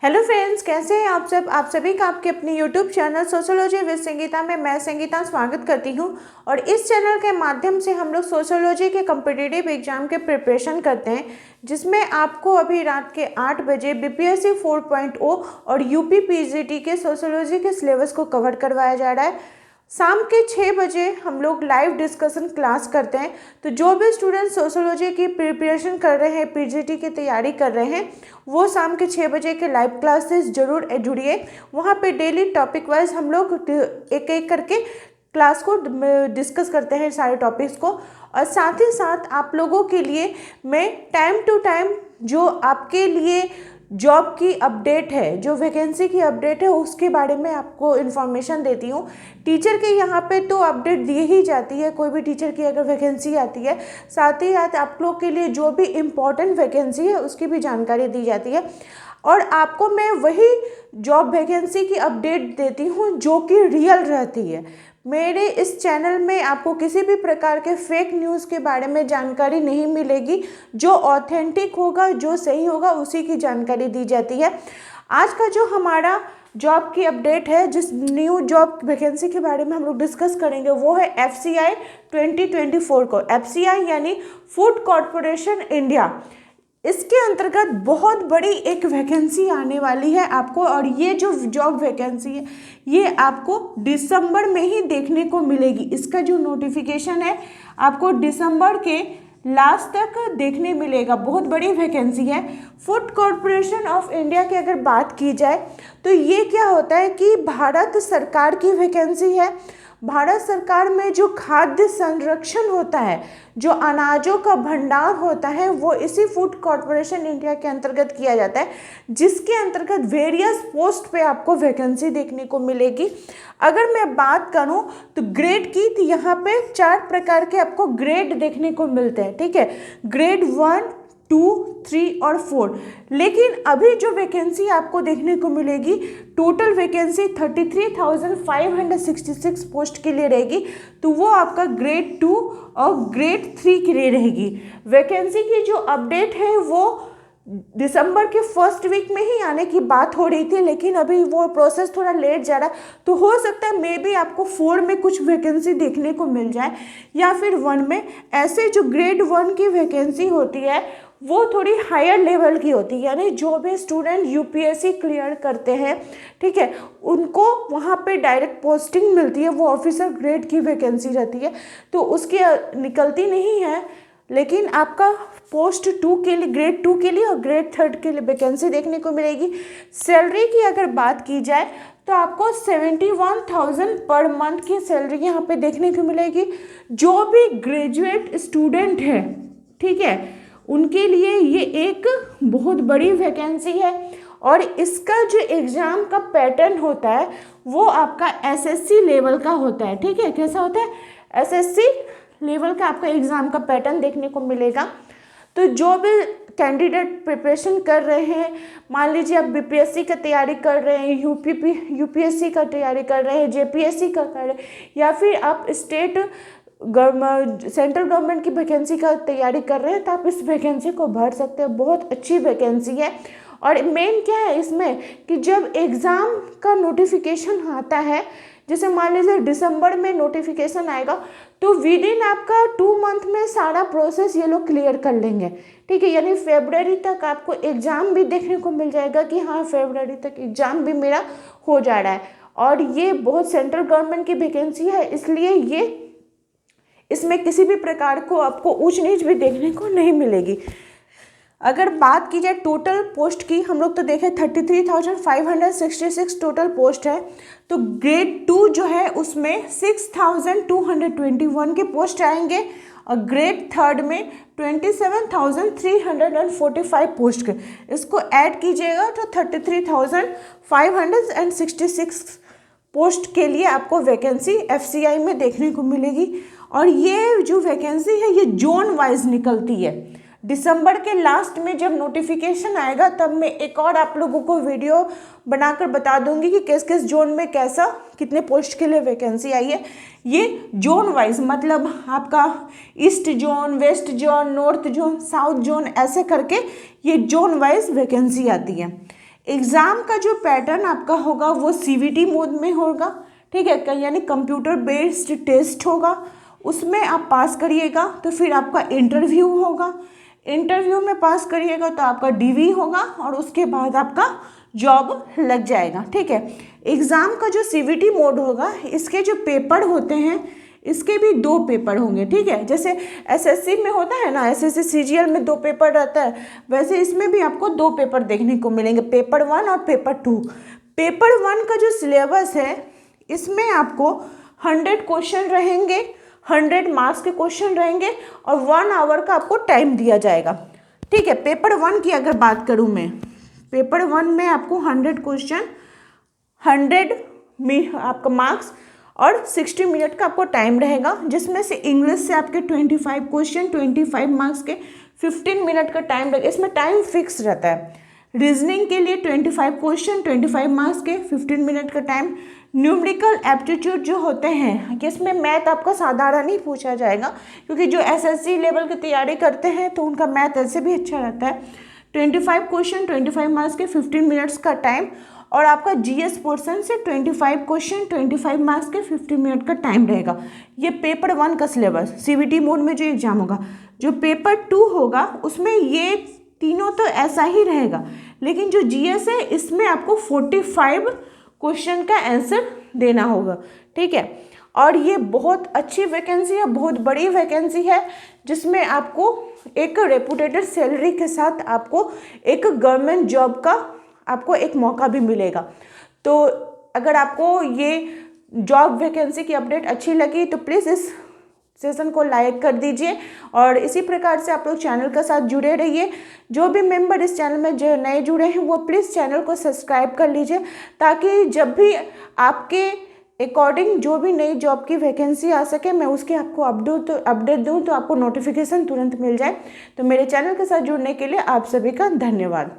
Hello friends, कैसे हैं आप सब। आप सभी का आपके अपने YouTube channel sociology with Sangeeta में मैं संगीता स्वागत करती हूं। और इस चैनल के माध्यम से हम लोग सोशियोलॉजी के कम्पिटिटिव एग्जाम के प्रिपरेशन करते हैं, जिसमें आपको अभी रात के 8 बजे बीपीएससी 4.0 और यूपी पीजीटी के सोशियोलॉजी के सिलेबस को कवर करवाया जा रहा है। शाम के 6 बजे हम लोग लाइव डिस्कशन क्लास करते हैं। तो जो भी स्टूडेंट सोशियोलॉजी की प्रिपरेशन कर रहे हैं, पीजीटी की तैयारी कर रहे हैं, वो शाम के 6 बजे के लाइव क्लासेस जरूर जुड़िए। वहाँ पे डेली टॉपिक वाइज हम लोग एक एक करके क्लास को डिस्कस करते हैं, सारे टॉपिक्स को। और साथ ही साथ आप लोगों के लिए मैं टाइम टू टाइम जो आपके लिए जॉब की अपडेट है, जो वैकेंसी की अपडेट है, उसके बारे में आपको इन्फॉर्मेशन देती हूँ। टीचर के यहाँ पे तो अपडेट दी ही जाती है, कोई भी टीचर की अगर वैकेंसी आती है, साथ ही साथ आप लोग के लिए जो भी इम्पोर्टेंट वैकेंसी है उसकी भी जानकारी दी जाती है। और आपको मैं वही जॉब वैकेंसी की अपडेट देती हूँ जो कि रियल रहती है। मेरे इस चैनल में आपको किसी भी प्रकार के फेक न्यूज़ के बारे में जानकारी नहीं मिलेगी। जो ऑथेंटिक होगा, जो सही होगा, उसी की जानकारी दी जाती है। आज का जो हमारा जॉब की अपडेट है, जिस न्यू जॉब वैकेंसी के बारे में हम लोग डिस्कस करेंगे, वो है FCI 2024 को। FCI यानी फूड कॉरपोरेशन इंडिया। इसके अंतर्गत बहुत बड़ी एक वैकेंसी आने वाली है आपको। और ये जो जॉब वैकेंसी है, ये आपको दिसंबर में ही देखने को मिलेगी। इसका जो नोटिफिकेशन है आपको दिसंबर के लास्ट तक देखने मिलेगा। बहुत बड़ी वैकेंसी है। फूड कॉरपोरेशन ऑफ इंडिया की अगर बात की जाए तो ये क्या होता है कि भारत सरकार की वैकेंसी है। भारत सरकार में जो खाद्य संरक्षण होता है, जो अनाजों का भंडार होता है, वो इसी फूड कॉरपोरेशन इंडिया के अंतर्गत किया जाता है, जिसके अंतर्गत वेरियस पोस्ट पे आपको वैकेंसी देखने को मिलेगी। अगर मैं बात करूं तो ग्रेड की, तो यहाँ पे 4 प्रकार के आपको ग्रेड देखने को मिलते हैं। ठीक है, ग्रेड 1, 2, 3 और 4। लेकिन अभी जो वैकेंसी आपको देखने को मिलेगी, टोटल वैकेंसी 33,566 पोस्ट के लिए रहेगी। तो वो आपका ग्रेड 2 और ग्रेड 3 के लिए रहेगी। वैकेंसी की जो अपडेट है वो दिसंबर के फर्स्ट वीक में ही आने की बात हो रही थी, लेकिन अभी वो प्रोसेस थोड़ा लेट जा रहा है। तो हो सकता है मे बी आपको 4 में कुछ वैकेंसी देखने को मिल जाए, या फिर 1 में। ऐसे जो ग्रेड 1 की वैकेंसी होती है वो थोड़ी हायर लेवल की होती है, यानी जो भी स्टूडेंट यूपीएससी क्लियर करते हैं, ठीक है, उनको वहाँ पे डायरेक्ट पोस्टिंग मिलती है। वो ऑफिसर ग्रेड की वैकेंसी रहती है, तो उसकी निकलती नहीं है। लेकिन आपका पोस्ट 2 के लिए, ग्रेड 2 के लिए और ग्रेड 3 के लिए वैकेंसी देखने को मिलेगी। सैलरी की अगर बात की जाए तो आपको 71,000 पर मंथ की सैलरी यहाँ पे देखने को मिलेगी। जो भी ग्रेजुएट स्टूडेंट है, ठीक है, उनके लिए ये एक बहुत बड़ी वैकेंसी है। और इसका जो एग्ज़ाम का पैटर्न होता है वो आपका एसएससी लेवल का होता है। ठीक है, कैसा होता है? एसएससी लेवल का आपका एग्ज़ाम का पैटर्न देखने को मिलेगा। तो जो भी कैंडिडेट प्रिपरेशन कर रहे हैं, मान लीजिए आप बीपीएससी का तैयारी कर रहे हैं, यूपीएससी का तैयारी कर रहे हैं, जेपीएससी का कर रहे हैं, या फिर आप स्टेट सेंट्रल गवर्नमेंट की वैकेंसी का तैयारी कर रहे हैं, तो आप इस वैकेंसी को भर सकते हैं। बहुत अच्छी वैकेंसी है। और मेन क्या है इसमें कि जब एग्ज़ाम का नोटिफिकेशन आता है, जैसे मान लीजिए दिसंबर में नोटिफिकेशन आएगा, तो विद इन आपका 2 मंथ में सारा प्रोसेस ये लोग क्लियर कर लेंगे। ठीक है, यानी फरवरी तक आपको एग्ज़ाम भी देखने को मिल जाएगा कि हाँ, फरवरी तक एग्ज़ाम भी मेरा हो जा रहा है। और ये बहुत सेंट्रल गवर्नमेंट की वैकेंसी है, इसलिए ये इसमें किसी भी प्रकार को आपको ऊंच नीच भी देखने को नहीं मिलेगी। अगर बात की जाए टोटल पोस्ट की, हम लोग तो देखें 33,566 टोटल पोस्ट है। तो ग्रेड 2 जो है उसमें 6,221 के पोस्ट आएंगे, और ग्रेड 3 में 27,345 पोस्ट के। इसको ऐड कीजिएगा तो 33,566 पोस्ट के लिए आपको वैकेंसी FCI में देखने को मिलेगी। और ये जो वैकेंसी है ये जोन वाइज निकलती है। दिसंबर के लास्ट में जब नोटिफिकेशन आएगा तब मैं एक और आप लोगों को वीडियो बनाकर बता दूंगी कि किस किस जोन में कैसा कितने पोस्ट के लिए वैकेंसी आई है। ये जोन वाइज मतलब आपका east zone, west zone, north zone, south zone, ऐसे करके ये जोन वाइज वैकेंसी आती है। एग्ज़ाम का जो पैटर्न आपका होगा वो CVT मोड में होगा, ठीक है, यानी कंप्यूटर बेस्ड टेस्ट होगा, उसमें आप पास करिएगा तो फिर आपका इंटरव्यू होगा, इंटरव्यू में पास करिएगा तो आपका DV होगा और उसके बाद आपका जॉब लग जाएगा, ठीक है। एग्ज़ाम का जो CVT मोड होगा, इसके जो पेपर होते हैं इसके भी 2 पेपर होंगे, ठीक है। जैसे SSC में होता है ना, SSC CGL में 2 पेपर रहता है, वैसे इसमें भी आपको 2 पेपर देखने को मिलेंगे, पेपर 1 और पेपर 2। पेपर 1 का जो सिलेबस है इसमें आपको 100 क्वेश्चन रहेंगे, 100 मार्क्स के क्वेश्चन रहेंगे और 1 आवर का आपको टाइम दिया जाएगा, ठीक है। पेपर 1 की अगर बात करूँ मैं, पेपर 1 में आपको 100 क्वेश्चन, 100 में आपका मार्क्स और 60 मिनट का आपको टाइम रहेगा, जिसमें से इंग्लिश से आपके 25 क्वेश्चन, 25 मार्क्स के 15 मिनट का टाइम रहेगा, इसमें टाइम फिक्स रहता है। रीजनिंग के लिए 25 क्वेश्चन, 25 मार्क्स के 15 मिनट का टाइम। न्यूमेरिकल एप्टीट्यूड जो होते हैं कि इसमें मैथ आपका साधारण ही पूछा जाएगा, क्योंकि जो SSC लेवल की तैयारी करते हैं तो उनका मैथ ऐसे भी अच्छा रहता है। 25 क्वेश्चन, 25 मार्क्स के 15 मिनट्स का टाइम और आपका GS पोर्शन से 25 क्वेश्चन, 25 मार्क्स के 15 मिनट का टाइम रहेगा। ये पेपर 1 का सिलेबस CVT मोड में जो एग्जाम होगा। जो पेपर 2 होगा उसमें ये तीनों तो ऐसा ही रहेगा, लेकिन जो GS है इसमें आपको 45 क्वेश्चन का आंसर देना होगा, ठीक है। और ये बहुत अच्छी वैकेंसी है, बहुत बड़ी वैकेंसी है, जिसमें आपको एक रेपुटेटेड सैलरी के साथ आपको एक गवर्नमेंट जॉब का आपको एक मौका भी मिलेगा। तो अगर आपको ये जॉब वैकेंसी की अपडेट अच्छी लगी तो प्लीज़ इस सेशन को लाइक कर दीजिए और इसी प्रकार से आप लोग चैनल के साथ जुड़े रहिए। जो भी मेंबर इस चैनल में जो नए जुड़े हैं वो प्लीज़ चैनल को सब्सक्राइब कर लीजिए, ताकि जब भी आपके अकॉर्डिंग जो भी नई जॉब की वैकेंसी आ सके मैं उसकी आपको अपडेट दूँ तो आपको नोटिफिकेशन तुरंत मिल जाए। तो मेरे चैनल के साथ जुड़ने के लिए आप सभी का धन्यवाद।